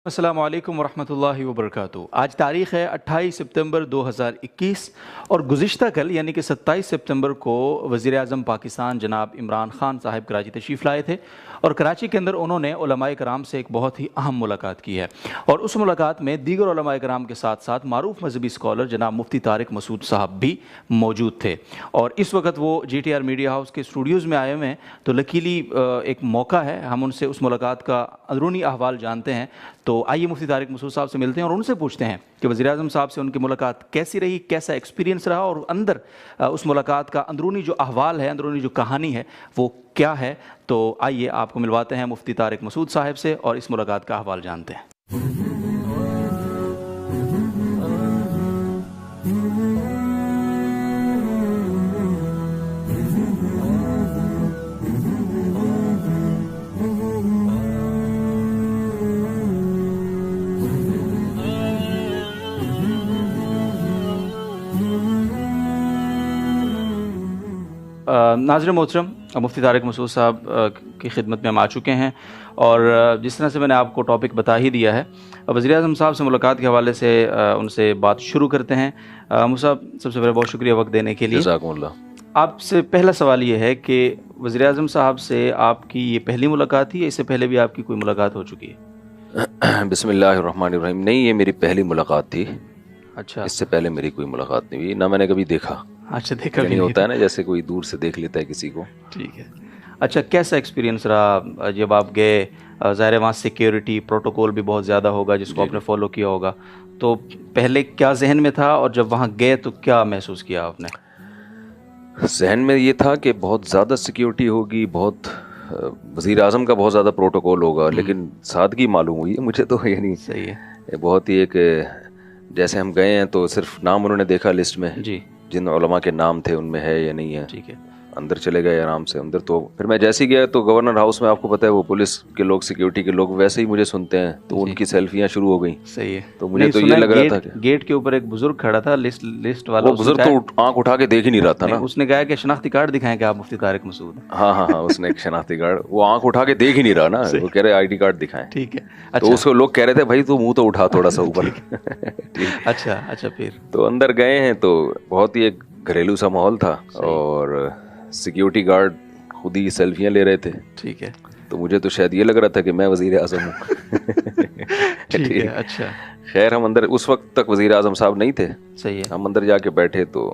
السلام علیکم ورحمۃ اللہ وبرکاتہ۔ آج تاریخ ہے 28 سپتمبر 2021 اور گزشتہ کل یعنی کہ 27 سپتمبر کو وزیر اعظم پاکستان جناب عمران خان صاحب کراچی تشریف لائے تھے اور کراچی کے اندر انہوں نے علماء کرام سے ایک بہت ہی اہم ملاقات کی ہے، اور اس ملاقات میں دیگر علماء کرام کے ساتھ ساتھ معروف مذہبی اسکالر جناب مفتی طارق مسعود صاحب بھی موجود تھے، اور اس وقت وہ G T R media house کے اسٹوڈیوز میں آئے ہوئے ہیں۔ تو لکیلی ایک موقع ہے، ہم ان سے اس ملاقات کا اندرونی احوال جانتے ہیں۔ تو آئیے مفتی طارق مسعود صاحب سے ملتے ہیں اور ان سے پوچھتے ہیں کہ وزیر اعظم صاحب سے ان کی ملاقات کیسی رہی، کیسا ایکسپیرینس رہا، اور اندر اس ملاقات کا اندرونی جو احوال ہے، اندرونی جو کہانی ہے وہ کیا ہے۔ تو آئیے آپ کو ملواتے ہیں مفتی طارق مسعود صاحب سے اور اس ملاقات کا احوال جانتے ہیں۔ ناظرین محترم، مفتی طارق مسعود صاحب کی خدمت میں ہم آ چکے ہیں، اور جس طرح سے میں نے آپ کو ٹاپک بتا ہی دیا ہے، وزیر اعظم صاحب سے ملاقات کے حوالے سے ان سے بات شروع کرتے ہیں۔ مفتی صاحب، سب سے پہلے بہت شکریہ وقت دینے کے لیے۔ جزاکم اللہ۔ آپ سے پہلا سوال یہ ہے کہ وزیر اعظم صاحب سے آپ کی یہ پہلی ملاقات تھی یا اس سے پہلے بھی آپ کی کوئی ملاقات ہو چکی ہے؟ بسم اللہ الرحمن الرحیم، نہیں، یہ میری پہلی ملاقات تھی۔ اچھا، اس سے پہلے میری کوئی ملاقات نہیں ہوئی، نہ میں نے کبھی دیکھا۔ اچھا، دیکھا بھی نہیں نہیں ہوتا ہے نا، جیسے کوئی دور سے دیکھ لیتا ہے کسی کو۔ ٹھیک ہے۔ اچھا، کیسا ایکسپیرینس رہا جب آپ گئے؟ ظاہر ہے وہاں سیکیورٹی پروٹوکول بھی بہت زیادہ ہوگا جس کو آپ نے فالو کیا ہوگا، تو پہلے کیا ذہن میں تھا اور جب وہاں گئے تو کیا محسوس کیا آپ نے؟ ذہن میں یہ تھا کہ بہت زیادہ سیکیورٹی ہوگی، بہت وزیر اعظم کا بہت زیادہ پروٹوکول ہوگا، لیکن سادگی معلوم ہوئی ہے مجھے تو، یعنی صحیح ہے، بہت ہی ایک، جیسے ہم گئے ہیں تو صرف نام انہوں نے دیکھا لسٹ میں، جی، جن علماء کے نام تھے ان میں ہے یا نہیں ہے، ٹھیک ہے، اندر چلے گئے آرام سے اندر۔ تو پھر میں جیسے ہی گیا تو گورنر ہاؤس میں، آپ کو پتہ ہے وہ پولیس کے لوگ، سیکیورٹی کے لوگ ویسے ہی مجھے سنتے ہیں، تو ان کی سیلفیاں شروع ہو گئیں۔ صحیح ہے، تو مجھے تو یہ لگ رہا تھا کہ گیٹ کے اوپر ایک بزرگ کھڑا تھا، لسٹ والا، وہ بزرگ تو آنکھ اٹھا کے دیکھ ہی نہیں رہا تھا نا، اس نے کہا کہ شناختی کارڈ دکھائیں کہ آپ مفتی طارق مسعود ہیں۔ ہاں ہاں ہاں، اس نے ایک شناختی کارڈ، وہ آنکھ اٹھا کے دیکھ ہی نہیں رہا نا، وہ کہہ رہے آئی ڈی کارڈ دکھائیں، ٹھیک ہے۔ تو اس کو لوگ کہہ رہے تھے بھائی تو منہ تو اٹھا تھوڑا سا اوپر۔ اچھا اچھا، پھر تو اندر گئے ہیں تو بہت ہی ایک گھریلو سا ماحول تھا، اور سیکیورٹی گارڈ خود ہی سیلفیاں لے رہے تھے۔ ٹھیک ہے، تو مجھے تو شاید یہ لگ رہا تھا کہ میں وزیر اعظم ہوں۔ ٹھیک ہے، اچھا، خیر ہم اندر، اس وقت تک وزیر اعظم صاحب نہیں تھے، صحیح ہے، ہم اندر جا کے بیٹھے تو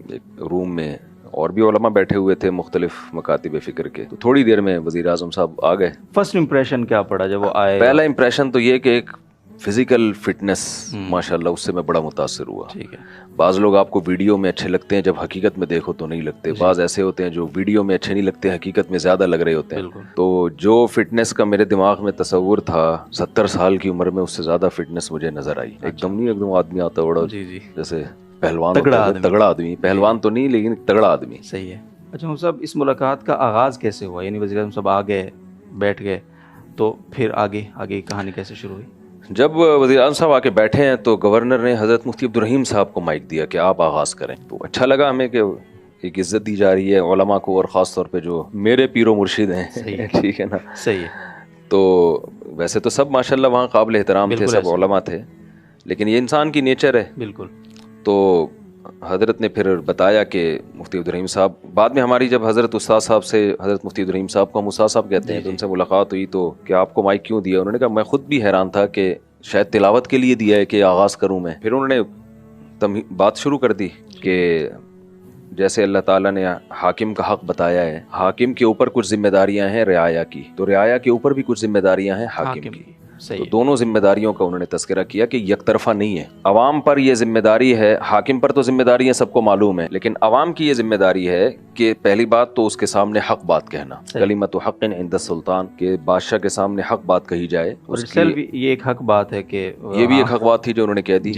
ایک روم میں اور بھی علماء بیٹھے ہوئے تھے مختلف مکاتب فکر کے، تو تھوڑی دیر میں وزیر اعظم صاحب آ گئے۔ فرسٹ امپریشن کیا پڑا جب وہ آئے؟ پہلا امپریشن تو یہ کہ ایک فزیکل فٹنس ماشاءاللہ، اس سے میں بڑا متاثر ہوا۔ ٹھیک ہے، بعض لوگ آپ کو ویڈیو میں اچھے لگتے ہیں، جب حقیقت میں دیکھو تو نہیں لگتے، بعض ایسے ہوتے ہیں جو ویڈیو میں اچھے نہیں لگتے، حقیقت میں زیادہ لگ رہے ہوتے ہیں۔ تو جو فٹنس کا میرے دماغ میں تصور تھا 70 سال کی عمر میں، اس سے زیادہ فٹنس مجھے نظر آئی۔ ایک دم نہیں، ایک دم آدمی آتا بڑا جیسے پہلوان، تگڑا آدمی، پہلوان تو نہیں لیکن تگڑا آدمی۔ صحیح ہے۔ اچھا صاحب، اس ملاقات کا آغاز کیسے ہوا؟ یعنی وزیر اعظم صاحب آ گئے، بیٹھ گئے، تو پھر آگے کی کہانی کیسے شروع ہوئی؟ جب وزیر اعظم صاحب آ کے بیٹھے ہیں تو گورنر نے حضرت مفتی عبدالرحیم صاحب کو مائک دیا کہ آپ آغاز کریں، تو اچھا لگا ہمیں کہ ایک عزت دی جا رہی ہے علماء کو، اور خاص طور پہ جو میرے پیر و مرشد ہیں، ٹھیک ہے نا۔ صحیح ہے۔ تو ویسے تو سب ماشاءاللہ وہاں قابل احترام تھے، سب علماء تھے، لیکن یہ انسان کی نیچر ہے۔ بالکل۔ تو حضرت نے پھر بتایا کہ مفتی عبدالرحیم صاحب، بعد میں ہماری جب حضرت استاد صاحب سے، حضرت مفتی عبدالرحیم صاحب کو ہم استاد صاحب کہتے ہیں، تو ان سے ملاقات ہوئی تو کہ آپ کو مائک کیوں دیا؟ انہوں نے کہا میں خود بھی حیران تھا کہ شاید تلاوت کے لیے دیا ہے کہ آغاز کروں میں۔ پھر انہوں نے بات شروع کر دی کہ جیسے اللہ تعالیٰ نے حاکم کا حق بتایا ہے، حاکم کے اوپر کچھ ذمہ داریاں ہیں رعایا کی، تو رعایا کے اوپر بھی کچھ ذمہ داریاں ہیں حاکم کی۔ تو دونوں ذمہ داریوں کا انہوں نے تذکرہ کیا کہ یک طرفہ نہیں ہے، عوام پر یہ ذمہ داری ہے، حاکم پر تو ذمہ داریاں سب کو معلوم ہے، لیکن عوام کی یہ ذمہ داری ہے کہ پہلی بات تو اس کے سامنے حق بات کہنا، کلمۃ حق عند السلطان، کہ بادشاہ کے سامنے حق بات کہی جائے۔ یہ ایک حق بات ہے کہ یہ بھی ایک حق بات تھی جو انہوں نے کہہ دی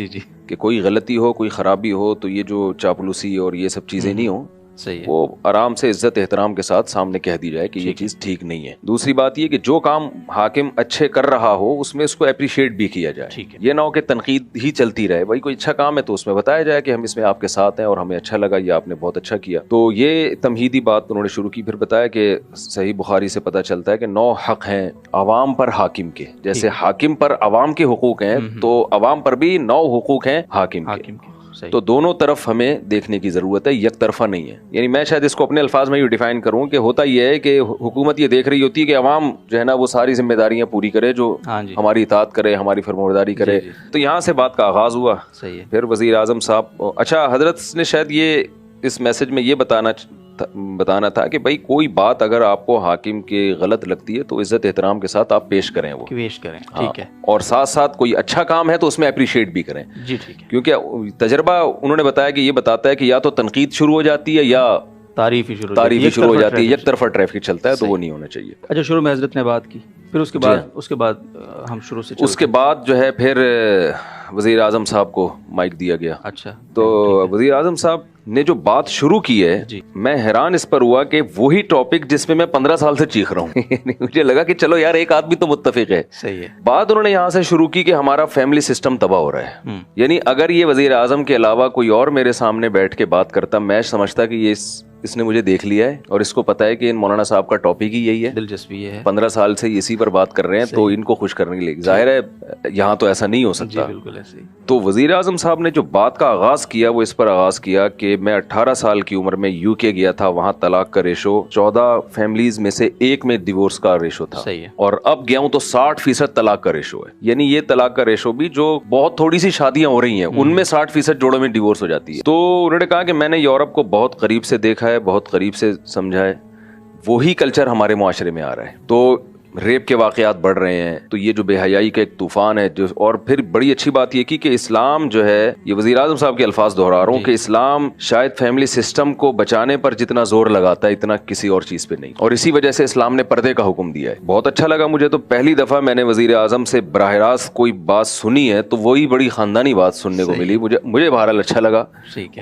کہ کوئی غلطی ہو، کوئی خرابی ہو تو یہ جو چاپلوسی اور یہ سب چیزیں نہیں ہوں، صحیح ہے. وہ آرام سے عزت احترام کے ساتھ سامنے کہہ دی جائے کہ یہ چیز ٹھیک نہیں ہے. دوسری بات یہ کہ جو کام حاکم اچھے کر رہا ہو اس میں اس کو اپریشیٹ بھی کیا جائے. یہ نہ ہو کہ تنقید ہی چلتی رہے. بھائی کوئی اچھا کام ہے تو اس میں بتایا جائے کہ ہم اس میں آپ کے ساتھ ہیں اور ہمیں اچھا لگا, یہ آپ نے بہت اچھا کیا. تو یہ تمہیدی بات انہوں نے شروع کی. پھر بتایا کہ صحیح بخاری سے پتہ چلتا ہے کہ 9 حق ہیں عوام پر حاکم کے. جیسے حاکم پر عوام کے حقوق ہیں تو عوام پر بھی 9 حقوق ہیں حاکم کے. تو دونوں طرف ہمیں دیکھنے کی ضرورت ہے, یک طرفہ نہیں ہے. یعنی میں شاید اس کو اپنے الفاظ میں ہی ڈیفائن کروں کہ ہوتا یہ ہے کہ حکومت یہ دیکھ رہی ہوتی ہے کہ عوام جو ہے نا وہ ساری ذمہ داریاں پوری کرے, جو ہماری اطاعت کرے, ہماری فرمانبرداری کرے. تو یہاں سے بات کا آغاز ہوا. پھر وزیر اعظم صاحب, اچھا حضرت نے شاید یہ اس میسج میں یہ بتانا تھا کہ بھائی کوئی بات اگر آپ کو حاکم کے غلط لگتی ہے تو عزت احترام کے ساتھ آپ پیش کریں, وہ پیش کریں, ٹھیک ہے. اور ساتھ ساتھ کوئی اچھا کام ہے تو اس میں اپریشیٹ بھی کریں. جی ٹھیک ہے. کیونکہ تجربہ انہوں نے بتایا کہ یہ بتاتا ہے کہ یا تو تنقید شروع ہو جاتی ہے یا تعریف ہی شروع ہو جاتی ہے. یک طرفہ ٹریفک چلتا ہے تو وہ نہیں ہونا چاہیے. اچھا, شروع میں حضرت نے بات کی, پھر اس کے بعد ہم شروع سے اس کے بعد جو ہے پھر وزیر اعظم صاحب کو مائک دیا گیا. اچھا, تو وزیر اعظم صاحب نے جو بات شروع کی ہے میں حیران اس پر ہوا کہ وہی ٹاپک جس میں 15 سال سے چیخ رہا ہوں. مجھے لگا کہ چلو یار ایک آدمی تو متفق ہے. صحیح ہے. بات انہوں نے یہاں سے شروع کی کہ ہمارا فیملی سسٹم تباہ ہو رہا ہے. یعنی اگر یہ وزیر اعظم کے علاوہ کوئی اور میرے سامنے بیٹھ کے بات کرتا میں سمجھتا کہ یہ اس نے مجھے دیکھ لیا ہے اور اس کو پتا ہے کہ ان مولانا صاحب کا ٹاپک ہی یہی ہے, دلچسپی یہ ہے, 15 سال سے اسی پر بات کر رہے ہیں تو ان کو خوش کرنے کے لیے. ظاہر ہے یہاں تو ایسا نہیں ہو سکتا. بالکل ایسے ہی. تو وزیر اعظم صاحب نے جو بات کا آغاز کیا وہ اس پر آغاز کیا کہ میں 18 سال کی عمر میں یو کے گیا تھا, وہاں طلاق کا ریشو 14 فیملیز میں سے ایک میں ڈیورس کا ریشو تھا, اور اب گیا ہوں تو 60% طلاق کا ریشو ہے. یعنی یہ طلاق کا ریشو بھی جو بہت تھوڑی سی شادیاں ہو رہی ہیں ان میں 60% جوڑوں میں ڈیورس ہو جاتی ہے. تو انہوں نے کہا کہ میں نے یورپ کو بہت قریب سے دیکھا ہے, بہت قریب سے سمجھا ہے, وہی کلچر ہمارے معاشرے میں آ رہا ہے. تو ریپ کے واقعات بڑھ رہے ہیں, تو یہ جو بے حیائی کا ایک طوفان ہے جو, اور پھر بڑی اچھی بات یہ کی کہ اسلام جو ہے, یہ وزیر اعظم صاحب کے الفاظ دہرا رہا ہوں کہ اسلام شاید فیملی سسٹم کو بچانے پر جتنا زور لگاتا ہے اتنا کسی اور چیز پہ نہیں, اور اسی وجہ سے اسلام نے پردے کا حکم دیا ہے. بہت اچھا لگا مجھے. تو پہلی دفعہ میں نے وزیر اعظم سے براہ راست کوئی بات سنی ہے تو وہی بڑی خاندانی بات سننے کو ملی. مجھے بہرحال اچھا لگا,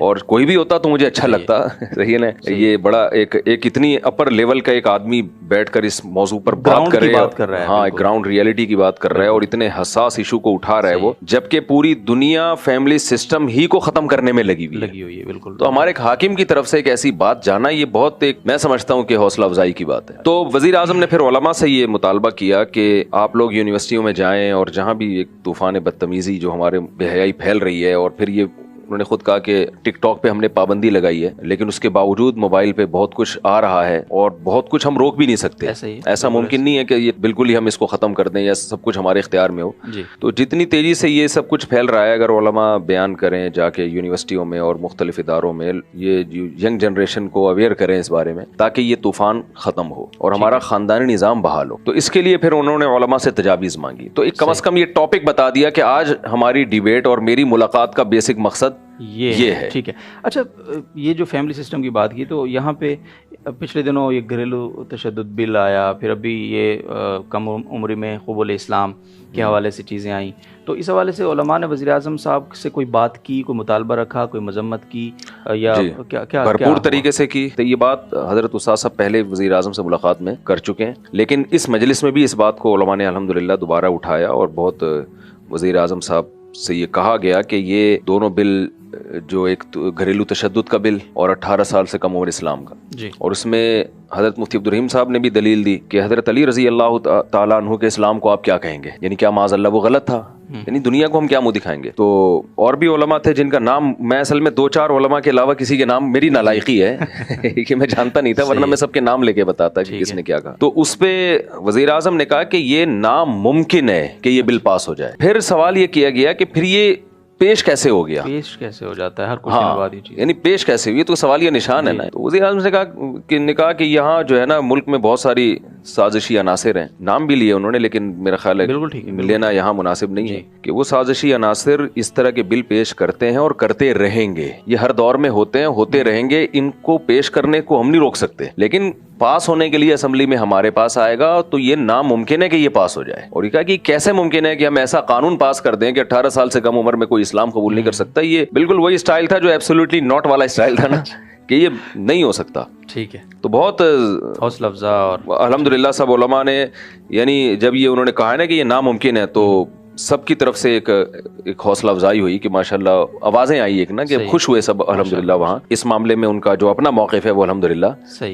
اور کوئی بھی ہوتا تو مجھے اچھا لگتا. صحیح ہے نا, یہ بڑا ایک اتنی اپر لیول کا ایک آدمی بیٹھ کر اس موضوع پر بات کر رہا ہے, ہاں گراؤنڈ ریئلٹی کی بات کر رہا ہے, اور اتنے حساس ایشو کو اٹھا رہا ہے وہ, جبکہ پوری دنیا فیملی سسٹم ہی کو ختم کرنے میں لگی ہوئی ہے. بالکل. تو ہمارے ایک حاکم کی طرف سے ایک ایسی بات جانا, یہ بہت ایک میں سمجھتا ہوں کہ حوصلہ افزائی کی بات ہے. تو وزیر اعظم نے پھر علماء سے یہ مطالبہ کیا کہ آپ لوگ یونیورسٹیوں میں جائیں, اور جہاں بھی ایک طوفان بدتمیزی جو ہمارے بے حیائی پھیل رہی ہے, اور پھر یہ انہوں نے خود کہا کہ ٹک ٹاک پہ ہم نے پابندی لگائی ہے لیکن اس کے باوجود موبائل پہ بہت کچھ آ رہا ہے اور بہت کچھ ہم روک بھی نہیں سکتے. ایسا ممکن نہیں ہے کہ یہ بالکل ہی ہم اس کو ختم کر دیں یا سب کچھ ہمارے اختیار میں ہو. تو جتنی تیزی سے یہ سب کچھ پھیل رہا ہے, اگر علماء بیان کریں جا کے یونیورسٹیوں میں اور مختلف اداروں میں, یہ ینگ جنریشن کو اویئر کریں اس بارے میں تاکہ یہ طوفان ختم ہو اور ہمارا خاندانی نظام بحال ہو. تو اس کے لیے پھر انہوں نے علماء سے تجاویز مانگی. تو ایک کم از کم یہ ٹاپک بتا دیا کہ آج ہماری ڈیبیٹ اور میری ملاقات کا بیسک مقصد یہ ہے. ٹھیک ہے. اچھا, یہ جو فیملی سسٹم کی بات کی تو یہاں پہ پچھلے دنوں یہ گھریلو تشدد بل آیا, پھر ابھی یہ کم عمری میں قبول اسلام کے حوالے سے چیزیں آئیں, تو اس حوالے سے علماء نے وزیر اعظم صاحب سے کوئی بات کی, کوئی مطالبہ رکھا, کوئی مذمت کی یا کیا؟ بھرپور طریقے سے کی. تو یہ بات حضرت استاد صاحب پہلے وزیر اعظم سے ملاقات میں کر چکے ہیں, لیکن اس مجلس میں بھی اس بات کو علماء نے الحمدللہ دوبارہ اٹھایا, اور بہت وزیر اعظم صاحب سے یہ کہا گیا کہ یہ دونوں بل, جو ایک گھریلو تشدد کا بل اور 18 سال سے کم عمر اسلام کا, اور اس میں حضرت مفتی عبدالرحیم صاحب نے بھی دلیل دی کہ حضرت علی رضی اللہ تعالیٰ عنہ کے اسلام کو آپ کیا کہیں گے, یعنی کیا معاذ اللہ وہ غلط تھا, یعنی دنیا کو ہم کیا منہ دکھائیں گے. تو اور بھی علماء تھے جن کا نام میں اصل میں 2-4 علماء کے علاوہ کسی کے نام, میری نالائقی ہے کہ میں جانتا نہیں تھا, ورنہ میں سب کے نام لے کے بتاتا کہ کس نے کیا کہا. تو اس پہ وزیر اعظم نے کہا کہ یہ ناممکن ہے کہ یہ بل پاس ہو جائے. پھر سوال یہ کیا گیا کہ پھر یہ پیش کیسے ہو گیا, پیش کیسے ہو جاتا ہے ہر کچھ کے بعد یہ چیز, یعنی پیش کیسے ہوئی, تو سوال یہ نشان ہے نا. تو وزیر اعظم نے کہا کہ یہاں جو ہے نا ملک میں بہت ساری سازشی عناصر ہیں, نام بھی لیے انہوں نے, لیکن میرا خیال ہے لینا یہاں مناسب نہیں ہے کہ وہ سازشی عناصر اس طرح کے بل پیش کرتے ہیں اور کرتے رہیں گے. یہ ہر دور میں ہوتے ہیں, ہوتے رہیں گے, ان کو پیش کرنے کو ہم نہیں روک سکتے, لیکن پاس ہونے کے لیے اسمبلی میں ہمارے پاس آئے گا تو یہ ناممکن ہے کہ یہ پاس ہو جائے. اور یہ کہا کہ کیسے ممکن ہے کہ ہم ایسا قانون پاس کر دیں کہ 18 سال سے کم عمر میں کوئی اسلام قبول نہیں کر سکتا. یہ بالکل وہی اسٹائل تھا جو ایبسولوٹلی ناٹ والا اسٹائل تھا نا, کہ یہ نہیں ہو سکتا. ٹھیک ہے. تو بہت حوصلہ افزا اور الحمدللہ سب علماء نے, یعنی جب یہ انہوں نے کہا ہے نا کہ یہ ناممکن ہے, تو سب کی طرف سے ایک حوصلہ افزائی ہوئی کہ ماشاءاللہ آوازیں آئی ایک نا, کہ خوش ہوئے سب الحمدللہ. وہاں اس معاملے میں ان کا جو اپنا موقف ہے وہ الحمدللہ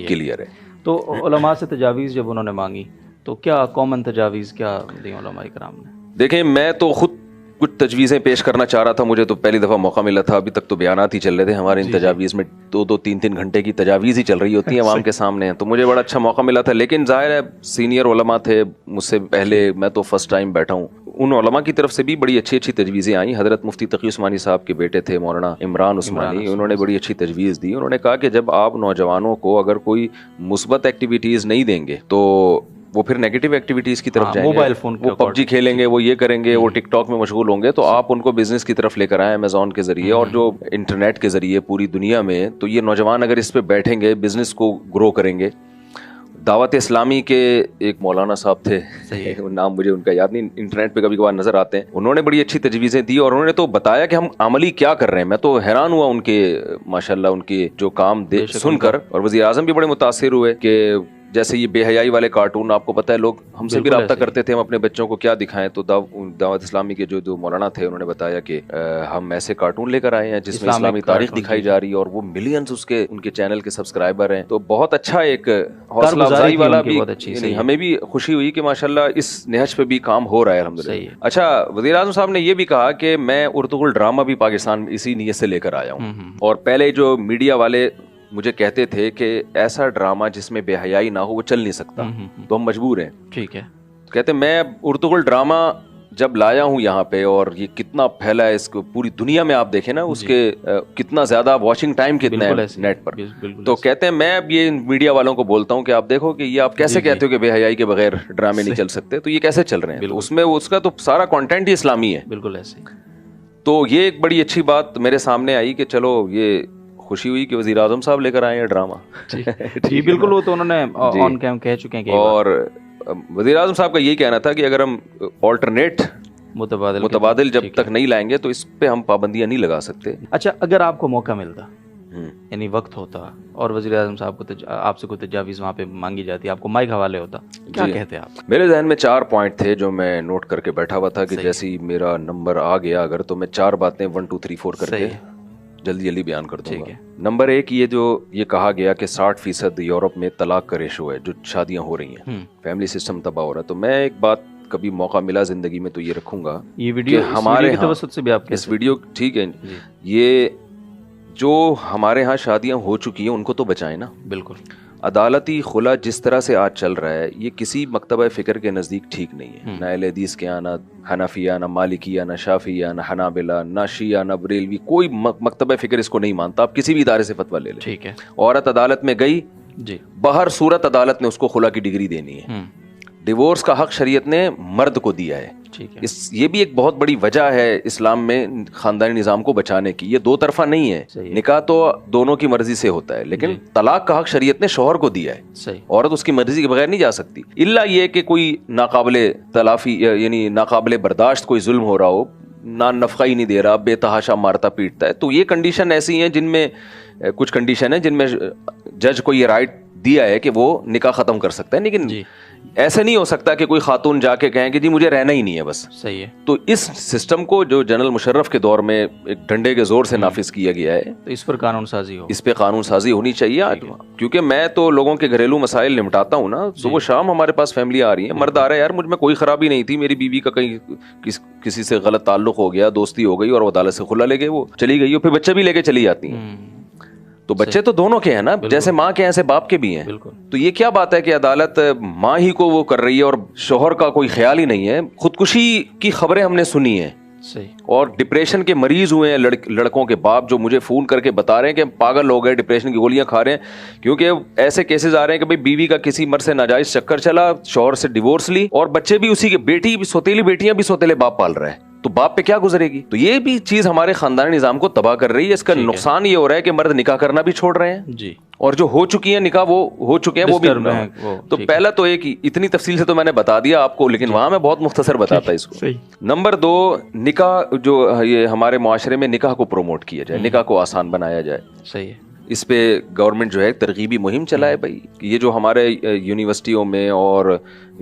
کلیئر ہے. تو علماء سے تجاویز جب انہوں نے مانگی تو کیا کامن تجاویز کیا دی علماء کرام نے؟ دیکھیں میں تو خود کچھ تجویزیں پیش کرنا چاہ رہا تھا, مجھے تو پہلی دفعہ موقع ملا تھا, ابھی تک تو بیانات ہی چل رہے تھے ہمارے ان تجاویز میں, 2-3 گھنٹے کی تجاویز ہی چل رہی ہوتی ہیں عوام کے سامنے, تو مجھے بڑا اچھا موقع ملا تھا. لیکن ظاہر ہے سینئر علماء تھے مجھ سے پہلے, میں تو فرسٹ ٹائم بیٹھا ہوں, ان علماء کی طرف سے بھی بڑی اچھی تجویزیں آئیں. حضرت مفتی تقی عثمانی صاحب کے بیٹے تھے مولانا عمران عثمانی, انہوں نے بڑی اچھی تجویز دی. انہوں نے کہا کہ جب آپ نوجوانوں کو اگر کوئی مثبت ایکٹیویٹیز نہیں دیں گے تو وہ پھر نیگیٹو ایکٹیویٹیز کی طرف جائیں گے, موبائل فون وہ پب جی کھیلیں گے, وہ یہ کریں گے, وہ ٹک ٹاک میں مشغول ہوں گے. تو آپ ان کو بزنس کی طرف لے کر آئیں امیزون کے ذریعے اور جو انٹرنیٹ کے ذریعے پوری دنیا میں. تو یہ نوجوان اگر اس پہ بیٹھیں گے, بزنس کو گرو کریں گے. دعوت اسلامی کے ایک مولانا صاحب تھے, نام مجھے ان کا یاد نہیں, انٹرنیٹ پہ کبھی کبھار نظر آتے ہیں, انہوں نے بڑی اچھی تجویزیں دی اور انہوں نے تو بتایا کہ ہم عملی کیا کر رہے ہیں. میں تو حیران ہوا ان کے ماشاءاللہ ان کے جو کام سن کر, اور وزیر اعظم بھی بڑے متاثر ہوئے کہ جیسے یہ بے حیائی والے کارٹون آپ کو پتہ ہے, لوگ ہم سے بھی رابطہ کرتے تھے, ہم اپنے بچوں کو کیا دکھائیں. تو دعوت اسلامی کے جو مولانا تھے انہوں نے بتایا کہ ہم ایسے کارٹون لے کر آئے ہیں جس میں اسلامی تاریخ دکھائی جا رہی ہے, اور وہ ملینز ان کے چینل کے سبسکرائبر ہیں. تو بہت اچھا ایک حوصلہ افزائی والا بھی, ہمیں بھی خوشی ہوئی کہ ماشاءاللہ اس نہج پہ بھی کام ہو رہا ہے الحمدللہ. اچھا, وزیر اعظم صاحب نے یہ بھی کہا کہ میں اردو ڈرامہ بھی پاکستان میں اسی نیت سے لے کر آیا ہوں, اور پہلے جو میڈیا والے مجھے کہتے تھے کہ ایسا ڈرامہ جس میں بے حیائی نہ ہو وہ چل نہیں سکتا, تو ہم مجبور ہیں. ٹھیک ہے. کہتے میں اردو ڈرامہ جب لایا ہوں یہاں پہ, اور یہ کتنا پھیلا ہے, اس کو پوری دنیا میں آپ دیکھیں نا, اس کے کتنا زیادہ واچنگ ٹائم کتنا ہے نیٹ پر. تو کہتے ہیں میں اب یہ میڈیا والوں کو بولتا ہوں کہ آپ دیکھو کہ یہ آپ کیسے کہتے ہو کہ بے حیائی کے بغیر ڈرامے نہیں چل سکتے, تو یہ کیسے چل رہے ہیں. اس میں اس کا تو سارا کنٹینٹ ہی اسلامی ہے. بالکل ایسے. تو یہ ایک بڑی اچھی بات میرے سامنے آئی کہ چلو یہ خوشی ہوئی کہ وزیر اعظم صاحب لے کر آئے ہیں ڈرامہ. جی بالکل, وہ تو انہوں نے آن کیم کہہ چکے ہیں. اور وزیر اعظم صاحب کا یہی کہنا تھا کہ اگر ہم آلٹرنیٹ متبادل جب تک نہیں لائیں گے تو اس پہ ہم پابندیاں نہیں لگا سکتے. اچھا, اگر آپ کو موقع ملتا, یعنی وقت ہوتا, اور وزیر اعظم صاحب کو آپ سے کوئی تجاویز وہاں پہ مانگی جاتی, آپ کو مائک حوالے ہوتا, کیا کہتے آپ؟ میرے ذہن میں 4 پوائنٹ تھے جو میں نوٹ کر کے بیٹھا ہوا تھا کہ جیسے ہی میرا نمبر آ گیا اگر, تو میں 4 باتیں 1 2 3 4 کر کے جلدی بیان کر دوں گا. نمبر 1, یہ کہا گیا کہ 60% یورپ میں طلاق کا ریشو ہے, جو شادیاں ہو رہی ہیں, فیملی سسٹم تباہ ہو رہا ہے. تو میں ایک بات کبھی موقع ملا زندگی میں تو یہ رکھوں گا, یہ ویڈیو ہمارے توسط سے بھی آپ اس ویڈیو, ٹھیک ہے, یہ جو ہمارے ہاں شادیاں ہو چکی ہیں ان کو تو بچائیں نا. بالکل. عدالتی خلا جس طرح سے آج چل رہا ہے, یہ کسی مکتبہ فکر کے نزدیک ٹھیک نہیں ہے. نہ اہل حدیث کے یہاں, نہ حنفیہ, نہ مالکیہ, نہ شافعیہ, نہ حنابلہ, نہ شیعہ, نہ بریلوی, کوئی مکتبہ فکر اس کو نہیں مانتا. آپ کسی بھی ادارے سے فتویٰ لے لیں. ٹھیک ہے. عورت عدالت میں گئی, بہر صورت عدالت نے اس کو خلا کی ڈگری دینی ہے. ڈیورس کا حق شریعت نے مرد کو دیا ہے. یہ بھی ایک بہت بڑی وجہ ہے اسلام میں خاندانی نظام کو بچانے کی. یہ 2 طرفہ نہیں ہے, نکاح تو دونوں کی مرضی سے ہوتا ہے, لیکن طلاق کا حق شریعت نے شوہر کو دیا ہے. عورت اس کی مرضی کے بغیر نہیں جا سکتی, الا یہ کہ کوئی ناقابل تلافی یعنی ناقابل برداشت کوئی ظلم ہو رہا ہو, نہ نفقہ ہی نہیں دے رہا, بے تحاشا مارتا پیٹتا ہے. تو یہ کنڈیشن ایسی ہیں جن میں, کچھ کنڈیشن ہیں جن میں جج کو یہ رائٹ دیا ہے کہ وہ نکاح ختم کر سکتا ہے. لیکن ایسے نہیں ہو سکتا کہ کوئی خاتون جا کے کہیں کہ جی مجھے رہنا ہی نہیں ہے بس. صحیح ہے. تو اس سسٹم کو جو جنرل مشرف کے دور میں ایک ڈنڈے کے زور سے نافذ کیا گیا ہے, تو اس پر قانون سازی ہو, اس پہ قانون سازی ہونی چاہیے. کیونکہ میں تو لوگوں کے گھریلو مسائل نمٹاتا ہوں نا, صبح شام ہمارے پاس فیملی آ رہی ہیں, مرد آ رہا ہے, یار مجھ میں کوئی خرابی نہیں تھی, میری بیوی کا کہیں کسی سے غلط تعلق ہو گیا, دوستی ہو گئی, اور وہ عدالت سے خلا لے گئے, وہ چلی گئی, اور پھر بچے بھی لے کے چلی جاتی ہیں. تو بچے تو دونوں کے ہیں نا, جیسے ماں کے ہیں ایسے باپ کے بھی ہیں. تو یہ کیا بات ہے کہ عدالت ماں ہی کو وہ کر رہی ہے اور شوہر کا کوئی خیال ہی نہیں ہے. خودکشی کی خبریں ہم نے سنی ہیں, اور ڈپریشن کے مریض ہوئے ہیں لڑکوں کے باپ, جو مجھے فون کر کے بتا رہے ہیں کہ پاگل ہو گئے, ڈپریشن کی گولیاں کھا رہے ہیں, کیونکہ ایسے کیسز آ رہے ہیں کہ بھائی بیوی کا کسی مرد سے ناجائز چکر چلا, شوہر سے ڈیورس لی, اور بچے بھی اسی کے, بیٹی بھی سوتیلی بیٹیاں بھی سوتیلے باپ پال رہے ہیں. تو باپ پہ کیا گزرے گی؟ تو یہ بھی چیز ہمارے خاندانی نظام کو تباہ کر رہی ہے. اس کا نقصان یہ ہو رہا ہے کہ مرد نکاح کرنا بھی چھوڑ رہے ہیں, اور جو ہو چکی ہیں نکاح وہ ہو چکے ہیں وہ بھی. تو پہلا تو ایک اتنی تفصیل سے تو میں نے بتا دیا آپ کو, لیکن وہاں میں بہت مختصر بتاتا اس کو. نمبر 2, نکاح جو یہ ہمارے معاشرے میں نکاح کو پروموٹ کیا جائے, نکاح کو آسان بنایا جائے. صحیح ہے. اس پہ گورنمنٹ جو ہے ترغیبی مہم چلائے بھائی. یہ جو ہمارے یونیورسٹیوں میں اور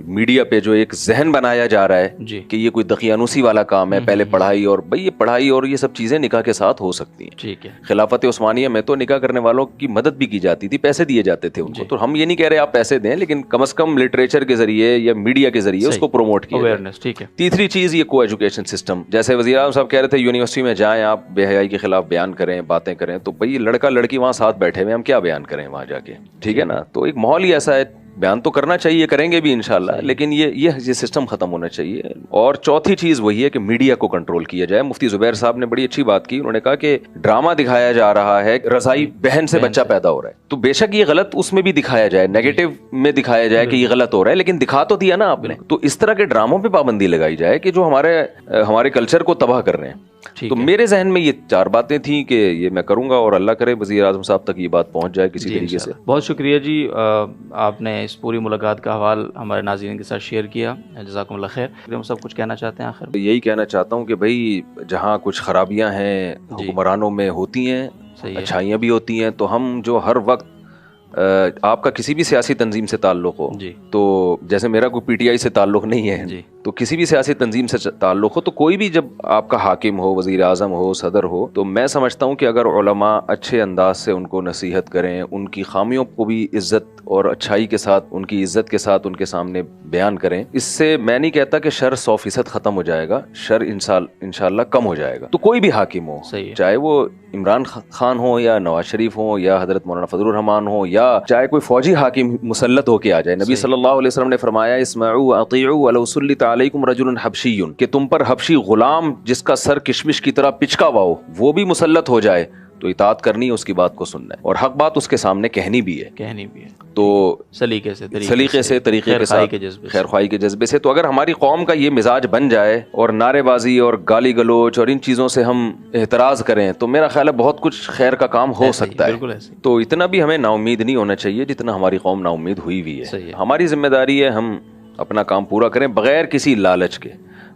میڈیا پہ جو ایک ذہن بنایا جا رہا ہے کہ یہ کوئی دقیانوسی والا کام ہے, پہلے پڑھائی, اور بھائی یہ پڑھائی اور یہ سب چیزیں نکاح کے ساتھ ہو سکتی ہیں. ٹھیک ہے. خلافت عثمانیہ میں تو نکاح کرنے والوں کی مدد بھی کی جاتی تھی, پیسے دیے جاتے تھے ان کو. تو ہم یہ نہیں کہہ رہے آپ پیسے دیں, لیکن کم از کم لٹریچر کے ذریعے یا میڈیا کے ذریعے اس کو پروموٹ کیا جائے. ٹھیک ہے. تیسری چیز یہ کو ایجوکیشن سسٹم, جیسے وزیر اعظم صاحب کہہ رہے تھے یونیورسٹی میں جائیں آپ بے حیائی کے خلاف بیان کریں, باتیں کریں, تو بھائی لڑکا لڑکی وہاں ساتھ بیٹھے ہوئے, ہم کیا بیان کریں وہاں جا کے, ٹھیک ہے نا. تو ایک ماحول ہی ایسا ہے, بیان تو کرنا چاہیے, کریں گے بھی انشاءاللہ, لیکن یہ سسٹم ختم ہونا چاہیے. اور چوتھی چیز وہی ہے کہ میڈیا کو کنٹرول کیا جائے. مفتی زبیر صاحب نے بڑی اچھی بات کی, انہوں نے کہا کہ ڈرامہ دکھایا جا رہا ہے رضائی بہن سے بچہ پیدا ہو رہا ہے, تو بے شک یہ غلط اس میں بھی دکھایا جائے, نیگیٹو میں دکھایا جائے کہ یہ غلط ہو رہا ہے, لیکن دکھا تو دیا نا آپ نے. تو اس طرح کے ڈراموں پہ پابندی لگائی جائے کہ جو ہمارے کلچر کو تباہ کر رہے ہیں. تو میرے ذہن میں یہ 4 باتیں تھیں کہ یہ میں کروں گا, اور اللہ کرے وزیر اعظم صاحب تک یہ بات پہنچ جائے کسی طریقے سے. بہت شکریہ جی, آپ نے اس پوری ملاقات کا حوال ہمارے ناظرین کے ساتھ شیئر کیا, جزاکم اللہ خیر. ہم سب کچھ کہنا چاہتے ہیں آخر؟ یہی کہنا چاہتا ہوں کہ بھائی جہاں کچھ خرابیاں ہیں حکمرانوں میں ہوتی ہیں, اچھائیاں بھی ہوتی ہیں, تو ہم جو ہر وقت آپ کا کسی بھی سیاسی تنظیم سے تعلق ہو, تو جیسے میرا کوئی پی ٹی آئی سے تعلق نہیں ہے, تو کسی بھی سیاسی تنظیم سے تعلق ہو, تو کوئی بھی جب آپ کا حاکم ہو, وزیر اعظم ہو, صدر ہو, تو میں سمجھتا ہوں کہ اگر علماء اچھے انداز سے ان کو نصیحت کریں, ان کی خامیوں کو بھی عزت اور اچھائی کے ساتھ, ان کی عزت کے ساتھ ان کے سامنے بیان کریں, اس سے میں نہیں کہتا کہ شر 100% ختم ہو جائے گا, شر انشاءاللہ کم ہو جائے گا. تو کوئی بھی حاکم ہو, چاہے وہ عمران خان ہو یا نواز شریف ہو یا حضرت مولانا فضل الرحمان ہو, یا چاہے کوئی فوجی حاکم مسلط ہو کے آ جائے. نبی صلی اللہ علیہ وسلم نے فرمایا اسمعوا واطیعوا ولو سلط علیکم رجل حبشی, کہ تم پر حبشی غلام جس کا سر کشمش کی طرح پچکا ہوا ہو وہ بھی مسلط ہو جائے تو اطاعت کرنی ہے, اس کی بات کو سننا ہے, اور حق بات اس کے سامنے کہنی بھی ہے. تو سلیقے سے, طریقے کے ساتھ, خیر خواہی کے جذبے سے. تو اگر ہماری قوم کا یہ مزاج بن جائے اور نعرے بازی اور گالی گلوچ اور ان چیزوں سے ہم احتراز کریں, تو میرا خیال ہے بہت کچھ خیر کا کام ہو سکتا ہے. تو اتنا بھی ہمیں نا امید نہیں ہونا چاہیے جتنا ہماری قوم نا امید ہوئی ہوئی ہے. ہماری ذمہ داری ہے ہم اپنا کام پورا کریں بغیر کسی لالچ کے.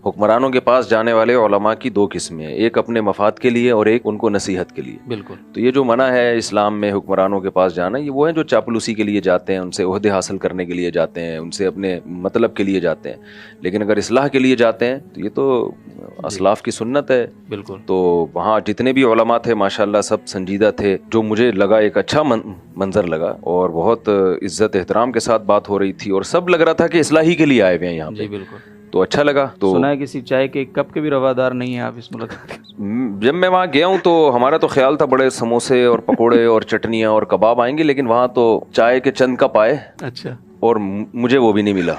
حکمرانوں کے پاس جانے والے علماء کی 2 قسمیں ہیں, ایک اپنے مفاد کے لیے اور ایک ان کو نصیحت کے لیے. بالکل. تو یہ جو منع ہے اسلام میں حکمرانوں کے پاس جانا, یہ وہ ہیں جو چاپلوسی کے لیے جاتے ہیں, ان سے عہدے حاصل کرنے کے لیے جاتے ہیں, ان سے اپنے مطلب کے لیے جاتے ہیں. لیکن اگر اصلاح کے لیے جاتے ہیں تو یہ تو اسلاف کی سنت ہے. بالکل. تو وہاں جتنے بھی علماء تھے ماشاءاللہ سب سنجیدہ تھے, جو مجھے لگا ایک اچھا منظر لگا, اور بہت عزت احترام کے ساتھ بات ہو رہی تھی, اور سب لگ رہا تھا کہ اصلاحی کے لیے آئے ہوئے ہیں یہاں پہ. بالکل. تو اچھا لگا. تو سنا ہے کسی چائے کے کپ کے بھی روادار نہیں ہیں آپ اس ملاقات. جب میں وہاں گیا ہوں تو ہمارا تو خیال تھا بڑے سموسے اور پکوڑے اور چٹنیاں اور کباب آئیں گے, لیکن وہاں تو چائے کے چند کپ آئے. اچھا. اور مجھے وہ بھی نہیں ملا.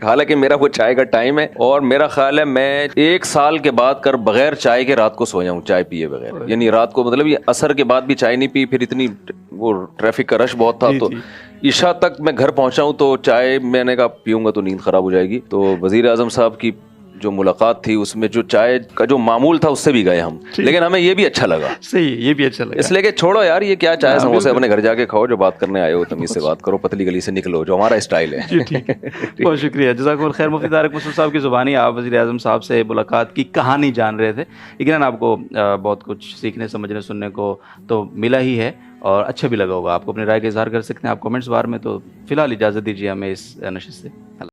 حالانکہ میرا وہ چائے کا ٹائم ہے, اور میرا خیال ہے میں 1 سال کے بعد کر بغیر چائے کے رات کو سویا ہوں, چائے پیے بغیر. یعنی رات کو مطلب یہ عصر کے بعد بھی چائے نہیں پی, پھر اتنی وہ ٹریفک کا رش بہت تھا, تو عشاء تک میں گھر پہنچا ہوں تو چائے میں نے کہا پیوں گا تو نیند خراب ہو جائے گی. تو وزیر اعظم صاحب کی جو ملاقات تھی اس میں جو چائے کا جو معمول تھا اس سے بھی گئے ہم, لیکن ہمیں یہ بھی اچھا لگا. صحیح, یہ بھی اچھا لگا. اس لیے کہ چھوڑو یار یہ کیا چائے سموسے, اپنے گھر جا کے کھاؤ, جو بات کرنے آئے ہو تمیز سے بات کرو, پتلی گلی سے نکلو, جو ہمارا اسٹائل ہے. بہت شکریہ, جزاکم اللہ خیر. مفتی طارق مسعود صاحب کی زبانی آپ وزیر اعظم صاحب سے ملاقات کی کہانی جان رہے تھے, لیکن آپ کو بہت کچھ سیکھنے سمجھنے سننے کو تو ملا ہی ہے, اور اچھا بھی لگا ہوگا. آپ کو اپنی رائے کا اظہار کر سکتے ہیں آپ کمنٹس بار میں. تو فی الحال اجازت دیجیے ہمیں اس نشست سے.